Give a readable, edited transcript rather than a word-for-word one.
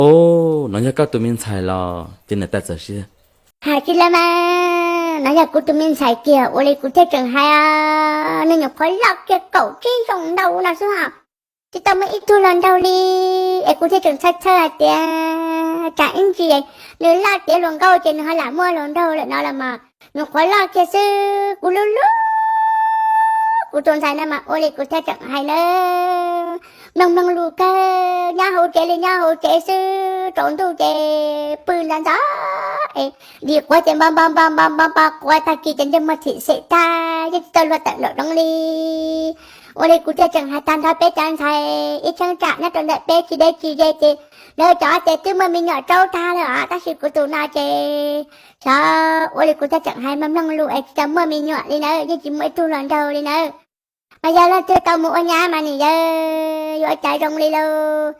ô nó nhớ có tụi mình xài lò trên này ta sợ xí Hà chỉ là mà nó là của tụi mình xài kìa, ô lấy của thế trường hai à, nên nhập khói lọc kia cậu chi trong đầu nào xưa hả? Chỉ tao mới ít thu lần đầu đi, em của thế trường sai sai tía trả anh gì ấy, nếu là tía lần câu trên hay là mua lần đầu lại nó là mà nhập khói lọc kia sư, của lú lú, của tuần sai mà ô lấy của thế trường hai nữa, nông nông lù cơ, nhà hồ chế lên nhà hồ chế sư, trốn tu chế, bự lan gió. Đi qua trên bam bam bam bam bam bam qua ta kia trên mà thị sẽ ta nhất tơ luật tận lộ đông ly ở đây cụ thể chẳng hai tan thôi bé chẳng thầy ít chẳng trả nó trong đại bé chỉ đây chỉ đây thì nơi cho thế chứ mà mình nhỏ trâu ta rồi à ta sự của tụi nào chơi sao ở đây cụ thể chẳng hai mắm lăng lụi chẳng mà mình nhỏ đi nữa chứ chỉ mới tu lần đầu đi nữa bây giờ là tôi tao mua nhà mà nè giờ chạy đông đi đâu